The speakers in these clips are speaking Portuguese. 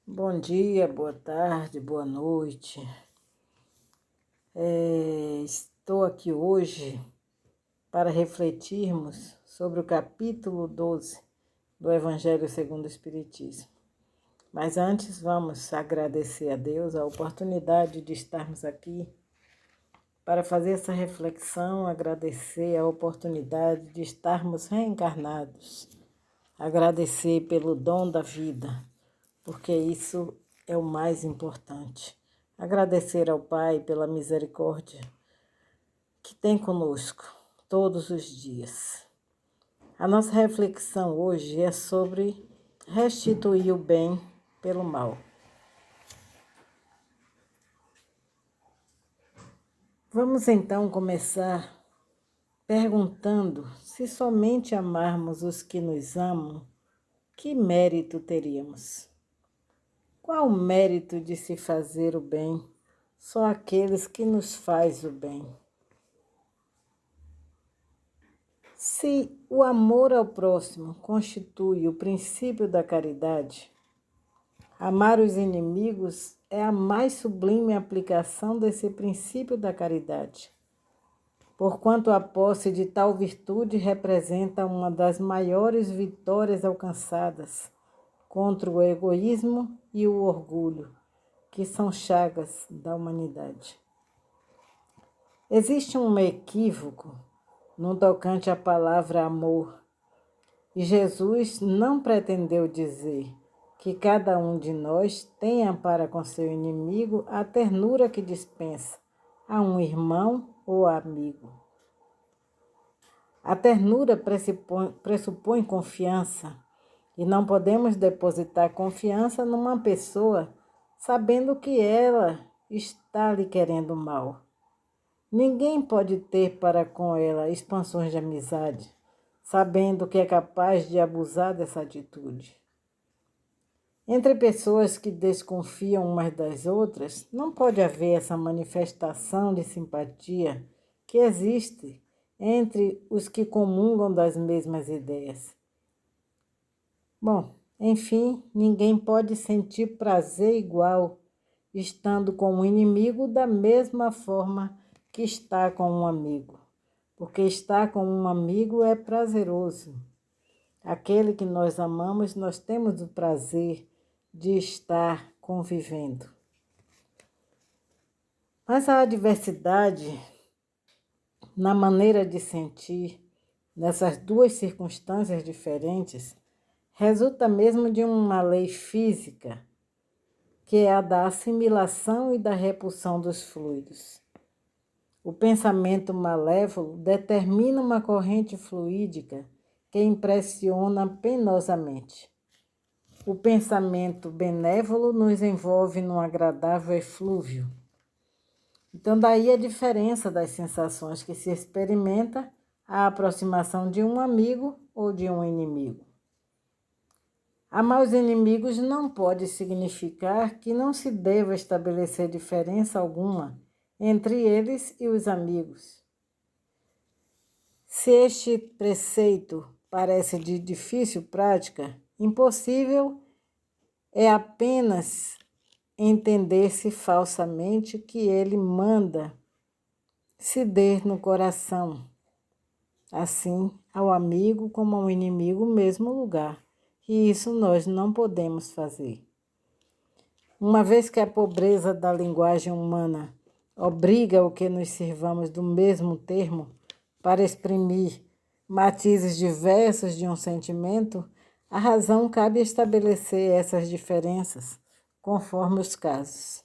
Bom dia, boa tarde, boa noite. Estou aqui hoje para refletirmos sobre o capítulo 12 do Evangelho segundo o Espiritismo. Mas antes vamos agradecer a Deus a oportunidade de estarmos aqui para fazer essa reflexão, agradecer a oportunidade de estarmos reencarnados, agradecer pelo dom da vida, porque isso é o mais importante. Agradecer ao Pai pela misericórdia que tem conosco todos os dias. A nossa reflexão hoje é sobre restituir o bem pelo mal. Vamos então começar perguntando: se somente amarmos os que nos amam, que mérito teríamos? Qual o mérito de se fazer o bem? Só aqueles que nos faz o bem. Se o amor ao próximo constitui o princípio da caridade, amar os inimigos é a mais sublime aplicação desse princípio da caridade, porquanto a posse de tal virtude representa uma das maiores vitórias alcançadas contra o egoísmo e o orgulho, que são chagas da humanidade. Existe um equívoco no tocante à palavra amor, e Jesus não pretendeu dizer que cada um de nós tenha para com seu inimigo a ternura que dispensa a um irmão ou amigo. A ternura pressupõe confiança, e não podemos depositar confiança numa pessoa sabendo que ela está lhe querendo mal. Ninguém pode ter para com ela expansões de amizade, sabendo que é capaz de abusar dessa atitude. Entre pessoas que desconfiam umas das outras, não pode haver essa manifestação de simpatia que existe entre os que comungam das mesmas ideias. Bom, enfim, ninguém pode sentir prazer igual estando com um inimigo da mesma forma que está com um amigo, porque estar com um amigo é prazeroso. Aquele que nós amamos, nós temos o prazer de estar convivendo. Mas a adversidade na maneira de sentir, nessas duas circunstâncias diferentes, resulta mesmo de uma lei física, que é a da assimilação e da repulsão dos fluidos. O pensamento malévolo determina uma corrente fluídica que impressiona penosamente. O pensamento benévolo nos envolve num agradável eflúvio. Então, daí a diferença das sensações que se experimenta à aproximação de um amigo ou de um inimigo. Amar os inimigos não pode significar que não se deva estabelecer diferença alguma entre eles e os amigos. Se este preceito parece de difícil prática, impossível é apenas entender-se falsamente que ele manda se der no coração, assim ao amigo como ao inimigo, o mesmo lugar. E isso nós não podemos fazer. Uma vez que a pobreza da linguagem humana obriga o que nos sirvamos do mesmo termo para exprimir matizes diversos de um sentimento, a razão cabe estabelecer essas diferenças conforme os casos.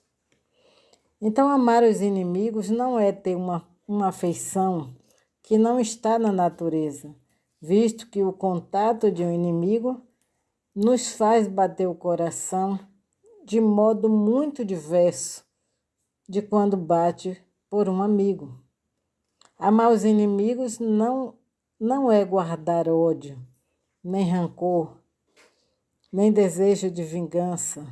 Então, amar os inimigos não é ter uma afeição que não está na natureza, visto que o contato de um inimigo nos faz bater o coração de modo muito diverso de quando bate por um amigo. Amar os inimigos não é guardar ódio, nem rancor, nem desejo de vingança.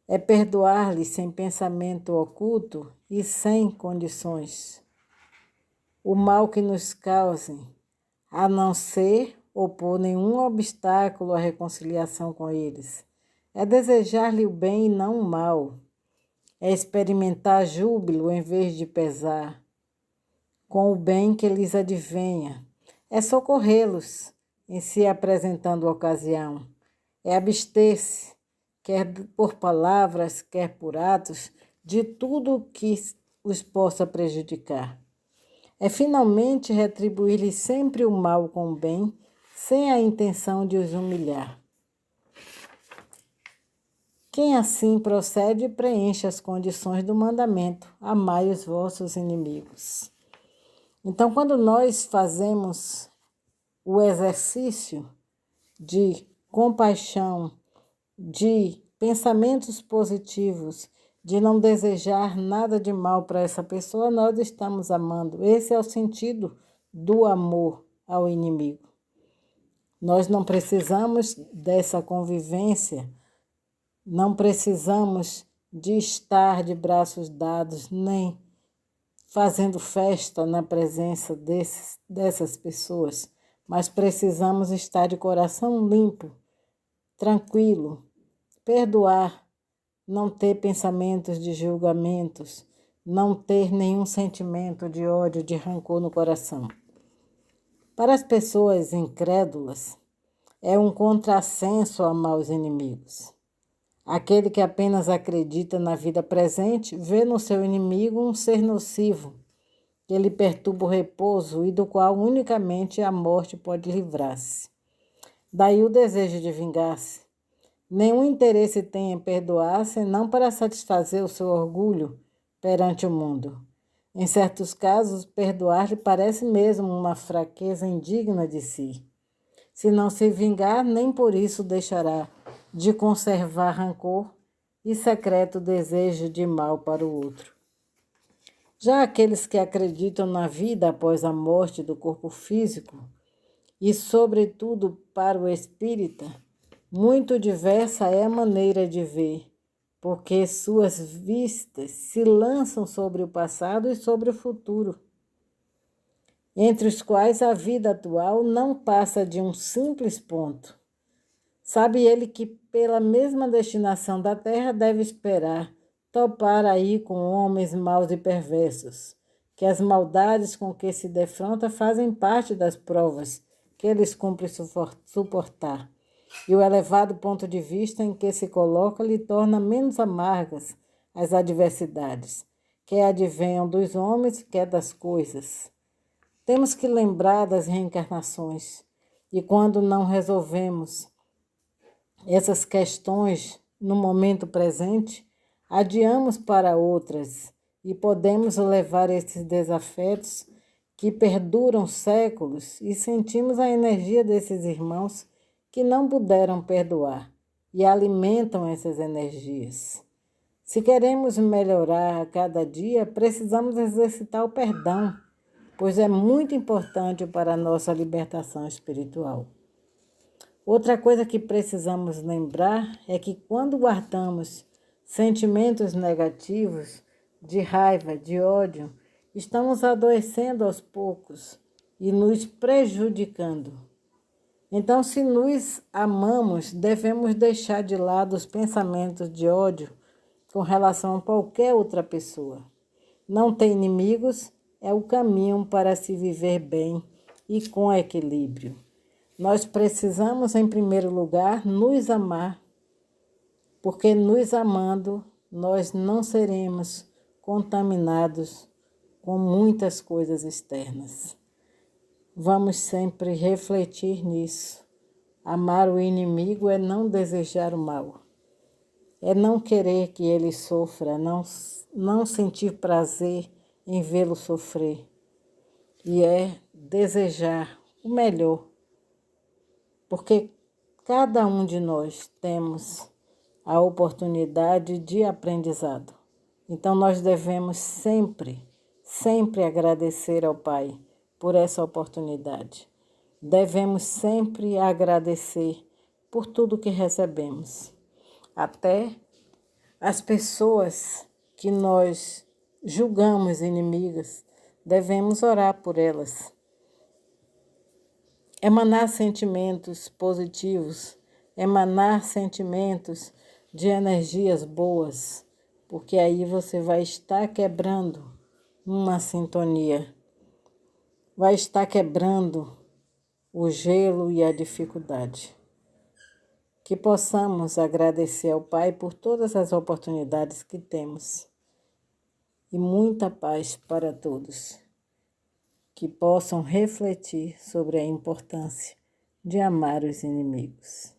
É perdoar-lhes sem pensamento oculto e sem condições o mal que nos causem, a não ser opor nenhum obstáculo à reconciliação com eles, É desejar-lhe o bem e não o mal. É experimentar júbilo em vez de pesar, com o bem que lhes advenha. É socorrê-los em se apresentando a ocasião. É abster-se, quer por palavras, quer por atos, de tudo que os possa prejudicar. É finalmente retribuir-lhes sempre o mal com o bem, sem a intenção de os humilhar. Quem assim procede preenche as condições do mandamento: amai os vossos inimigos. Então, quando nós fazemos o exercício de compaixão, de pensamentos positivos, de não desejar nada de mal para essa pessoa, nós estamos amando. Esse é o sentido do amor ao inimigo. Nós não precisamos dessa convivência, não precisamos de estar de braços dados, nem fazendo festa na presença dessas pessoas, mas precisamos estar de coração limpo, tranquilo, perdoar, não ter pensamentos de julgamentos, não ter nenhum sentimento de ódio, de rancor no coração. Para as pessoas incrédulas, é um contrassenso amar os inimigos. Aquele que apenas acredita na vida presente vê no seu inimigo um ser nocivo, que lhe perturba o repouso e do qual unicamente a morte pode livrar-se. Daí o desejo de vingar-se. Nenhum interesse tem em perdoar, senão para satisfazer o seu orgulho perante o mundo. Em certos casos, perdoar lhe parece mesmo uma fraqueza indigna de si. Se não se vingar, nem por isso deixará de conservar rancor e secreto desejo de mal para o outro. Já aqueles que acreditam na vida após a morte do corpo físico, e sobretudo para o espírita, muito diversa é a maneira de ver, porque suas vistas se lançam sobre o passado e sobre o futuro, entre os quais a vida atual não passa de um simples ponto. Sabe ele que pela mesma destinação da terra deve esperar topar aí com homens maus e perversos, que as maldades com que se defronta fazem parte das provas que eles cumprem suportar, e o elevado ponto de vista em que se coloca lhe torna menos amargas as adversidades, quer advenham dos homens, quer das coisas. Temos que lembrar das reencarnações, e quando não resolvemos essas questões no momento presente, adiamos para outras e podemos levar esses desafetos que perduram séculos e sentimos a energia desses irmãos que não puderam perdoar e alimentam essas energias. Se queremos melhorar a cada dia, precisamos exercitar o perdão, pois é muito importante para a nossa libertação espiritual. Outra coisa que precisamos lembrar é que quando guardamos sentimentos negativos, de raiva, de ódio, estamos adoecendo aos poucos e nos prejudicando. Então, se nos amamos, devemos deixar de lado os pensamentos de ódio com relação a qualquer outra pessoa. Não ter inimigos é o caminho para se viver bem e com equilíbrio. Nós precisamos, em primeiro lugar, nos amar, porque nos amando, nós não seremos contaminados com muitas coisas externas. Vamos sempre refletir nisso. Amar o inimigo é não desejar o mal, é não querer que ele sofra, não sentir prazer em vê-lo sofrer, e é desejar o melhor, porque cada um de nós temos a oportunidade de aprendizado. Então nós devemos sempre, sempre agradecer ao Pai por essa oportunidade. Devemos sempre agradecer por tudo que recebemos. Até as pessoas que nós julgamos inimigas, devemos orar por elas. Emanar sentimentos positivos emanar sentimentos de energias boas, porque aí você vai estar quebrando uma sintonia, vai estar quebrando o gelo e a dificuldade. Que possamos agradecer ao Pai por todas as oportunidades que temos e muita paz para todos, que possam refletir sobre a importância de amar os inimigos.